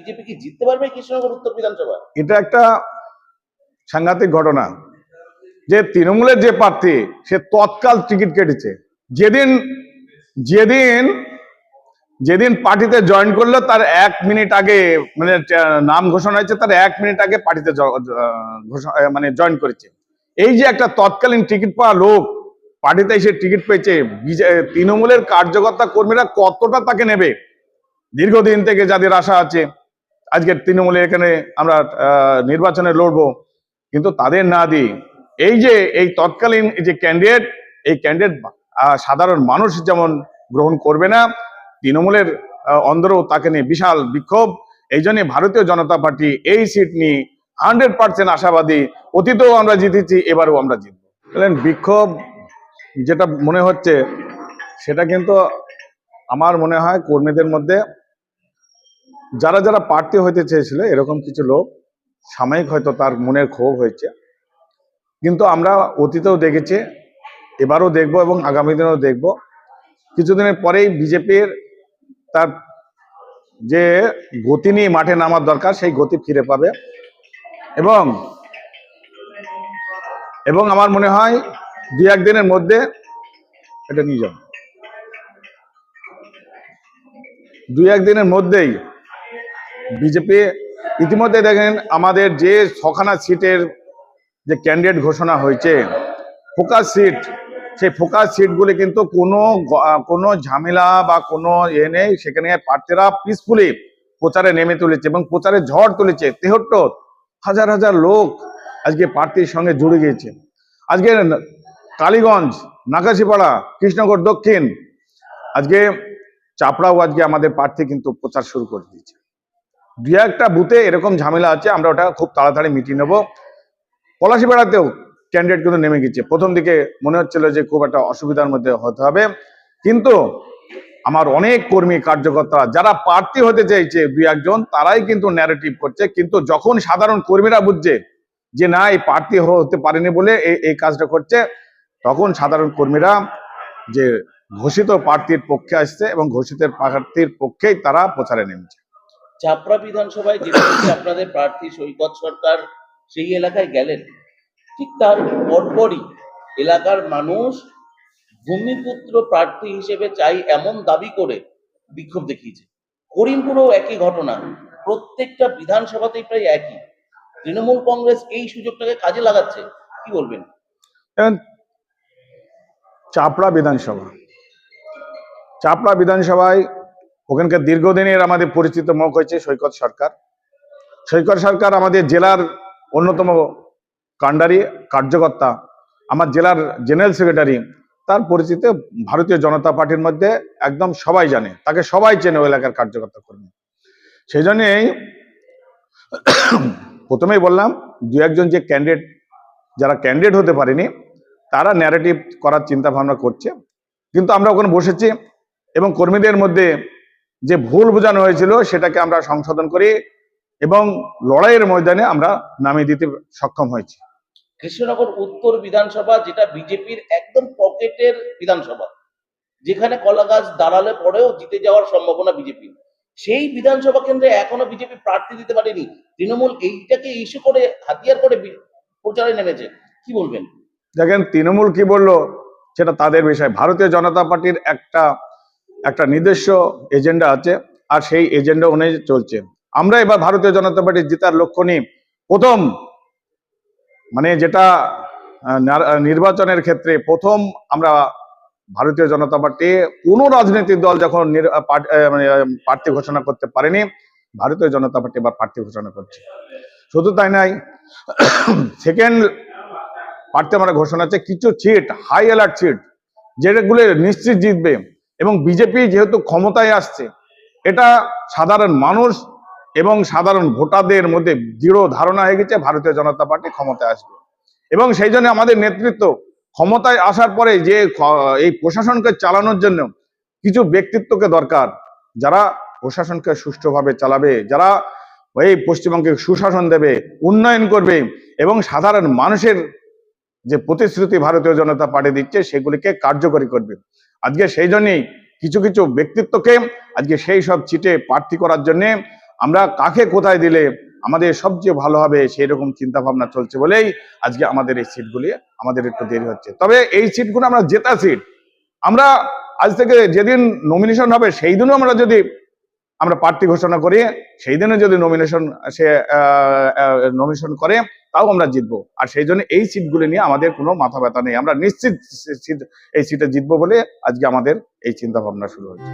BJP কি জিততে পারবে কৃষ্ণনগর উত্তর বিধানসভা? এটা একটা সাংঘাতিক ঘটনা যে তৃণমূলের যে প্রার্থী সে তৎকাল টিকিট কেটেছে। যেদিন যেদিন যেদিন পার্টিতে জয়েন করলো তার 1 মিনিট আগে, মানে নাম ঘোষণা হয়েছে তার 1 মিনিট আগে পার্টিতে মানে জয়েন করেছে। এই যে একটা তৎকালীন টিকিট পাওয়া লোক পার্টিতে এসে টিকিট পেয়েছে, তৃণমূলের কার্যকর্তা কর্মীরা কতটা তাকে নেবে? দীর্ঘদিন থেকে যাদের আশা আছে আজকে তৃণমূলের এখানে আমরা নির্বাচনে লড়বো, কিন্তু তাদের না দিই এই যে এই তৎকালীন যে ক্যান্ডিডেট, এই ক্যান্ডিডেট সাধারণ মানুষ যেমন গ্রহণ করবে না, তৃণমূলের অন্দরেও তাকে নিয়ে বিশাল বিক্ষোভ। এই জন্য ভারতীয় জনতা পার্টি এই সিট নিয়ে 100% আশাবাদী। অতীতেও আমরা জিতেছি, এবারেও আমরা জিতবো। বিক্ষোভ যেটা মনে হচ্ছে সেটা কিন্তু আমার মনে হয় কর্মীদের মধ্যে যারা যারা প্রার্থী হইতে চেয়েছিল এরকম কিছু লোক সাময়িক হয়তো তার মনের ক্ষোভ হয়েছে, কিন্তু আমরা অতীতেও দেখেছি, এবারও দেখব এবং আগামী দিনেও দেখব। কিছুদিনের পরেই বিজেপির তার যে গতি নিয়ে মাঠে নামার দরকার সেই গতি ফিরে পাবে এবং আমার মনে হয় 2-1 দিনের মধ্যে এটা নিয়ে যাবে। 2-1 দিনের মধ্যেই বিজেপি ইতিমধ্যে দেখেন আমাদের যে 6খানা সিটের যে ক্যান্ডিডেট ঘোষণা হয়েছে ফোকাস সিট, সেই ফোকাস সিটগুলি কিন্তু কোনো ঝামেলা বা কোনো নেই। সেখানে প্রার্থীরা পিসফুলি প্রচারে নেমে তুলেছে এবং প্রচারে ঝড় তুলেছে। 73 হাজার হাজার লোক আজকে প্রার্থীর সঙ্গে জুড়ে গিয়েছে। আজকে কালীগঞ্জ, নাকাশিপাড়া, কৃষ্ণনগর দক্ষিণ, আজকে চাপড়াও আজকে আমাদের প্রার্থী কিন্তু প্রচার শুরু করে দিয়েছে। 2-1টা বুথে এরকম ঝামেলা আছে, আমরা ওটা খুব তাড়াতাড়ি মিটিয়ে নেব। পলাশিপাড়াতেও ক্যান্ডিডেট কিন্তু নেমে গেছে। প্রথম দিকে মনে হচ্ছিল যে খুব একটা অসুবিধার মধ্যে হতে হবে, কিন্তু আমার অনেক কর্মী কার্যকর্তা যারা প্রার্থী হতে চাইছে 2-1 জন তারাই কিন্তু ন্যারেটিভ করছে, কিন্তু যখন সাধারণ কর্মীরা বুঝছে যে না এই প্রার্থী হতে পারেনি বলে এই কাজটা করছে, তখন সাধারণ কর্মীরা যে ঘোষিত প্রার্থীর পক্ষে আসছে এবং ঘোষিত প্রার্থীর পক্ষেই তারা প্রচারে নেমেছে। চাপড়া বিধানসভায় যে আপনাদের প্রার্থী সৈকত সরকার সেই এলাকায় গেলেন, ঠিক তার পরপরই এলাকার মানুষ ভূমিপুত্র প্রার্থী হিসেবে চাই এমন দাবি করে বিক্ষোভ দেখিয়েছে। করিমপুরেও একই ঘটনা, প্রত্যেকটা বিধানসভাতেই প্রায় একই। তৃণমূল কংগ্রেস এই সুযোগটাকে কাজে লাগাচ্ছে, কি বলবেন? চাপড়া বিধানসভায় ওখানকার দীর্ঘদিনের আমাদের পরিচিত মুখ হয়েছে সৈকত সরকার। সৈকত সরকার আমাদের জেলার অন্যতম কাণ্ডারি কার্যকর্তা, আমার জেলার জেনারেল সেক্রেটারি। তার পরিচিতি ভারতীয় জনতা পার্টির মধ্যে একদম সবাই জানে, তাকে সবাই চেনে ওই এলাকার কার্যকর্তা কর্মী। সেই জন্যই প্রথমেই বললাম 2-1 জন যে ক্যান্ডিডেট, যারা ক্যান্ডিডেট হতে পারেনি তারা ন্যারেটিভ করার চিন্তা ভাবনা করছে, কিন্তু আমরা ওখানে বসেছি এবং কর্মীদের মধ্যে যে ভুল বোঝানো হয়েছিল সেটাকে আমরা সংশোধন করি এবং লড়াইয়ের ময়দানে আমরা নামিয়ে দিতে সক্ষম হয়েছি। কৃষ্ণনগর উত্তর বিধানসভা, যেটা বিজেপির একদম পকেটের বিধানসভা, যেখানে কলা গাছ দাঁড়ালে পরেও জিতে যাওয়ার সম্ভাবনা বিজেপি, সেই বিধানসভা কেন্দ্রে এখনো বিজেপি প্রার্থী দিতে পারেনি। তৃণমূল এইটাকে ইস্যু করে হাতিয়ার করে প্রচারে নেমেছে, কি বলবেন? দেখেন তৃণমূল কি বললো সেটা তাদের বিষয়। ভারতীয় জনতা পার্টির একটা নিজস্ব এজেন্ডা আছে আর সেই এজেন্ডা অনুযায়ী চলছে। আমরা এবার ভারতীয় জনতা পার্টি জেতার লক্ষ্য নিয়ে প্রথম, মানে যেটা নির্বাচনের ক্ষেত্রে প্রথম আমরা ভারতীয় জনতা পার্টি কোনো রাজনৈতিক দল যখন প্রার্থী ঘোষণা করতে পারেনি, ভারতীয় জনতা পার্টি এবার প্রার্থী ঘোষণা করছে। শুধু তাই নাই, সেকেন্ড প্রার্থী আমরা ঘোষণা আছে কিছু সিট, হাই অ্যালার্ট সিট যেগুলো নিশ্চিত জিতবে। এবং বিজেপি যেহেতু ক্ষমতায় আসছে, এটা সাধারণ মানুষ এবং সাধারণ ভোটারদের মধ্যে দৃঢ় ধারণা হয়ে গেছে ভারতীয় জনতা পার্টি ক্ষমতায় আসবে। এবং সেই জন্য আমাদের নেতৃত্ব ক্ষমতায় আসার পরে যে এই প্রশাসনকে চালানোর জন্য কিছু ব্যক্তিত্বকে দরকার, যারা প্রশাসনকে সুষ্ঠুভাবে চালাবে, যারা এই পশ্চিমবঙ্গে সুশাসন দেবে, উন্নয়ন করবে এবং সাধারণ মানুষের যে প্রতিশ্রুতি ভারতীয় জনতা পার্টি দিচ্ছে সেগুলিকে কার্যকরী করবে। আজকে সেই জন্যই কিছু কিছু ব্যক্তিত্বকে আজকে সেই সব সিটে প্রার্থী করার জন্য আমরা কাকে কোথায় দিলে আমাদের সবচেয়ে ভালো হবে সেই রকম চিন্তা ভাবনা চলছে বলেই আজকে আমাদের এই সিটগুলি আমাদের একটু দেরি হচ্ছে। তবে এই সিটগুলো আমরা জেতা সিট, আমরা আজ থেকে যেদিন নমিনেশন হবে সেই দিনও আমরা প্রার্থী ঘোষণা করি, সেই দিনে যদি নমিনেশন করে তাও আমরা জিতবো। আর সেই জন্য এই সিটগুলি নিয়ে আমাদের কোনো মাথা ব্যথা নেই, আমরা নিশ্চিত এই সিটে জিতবো বলে আজকে আমাদের এই চিন্তা ভাবনা শুরু হচ্ছে।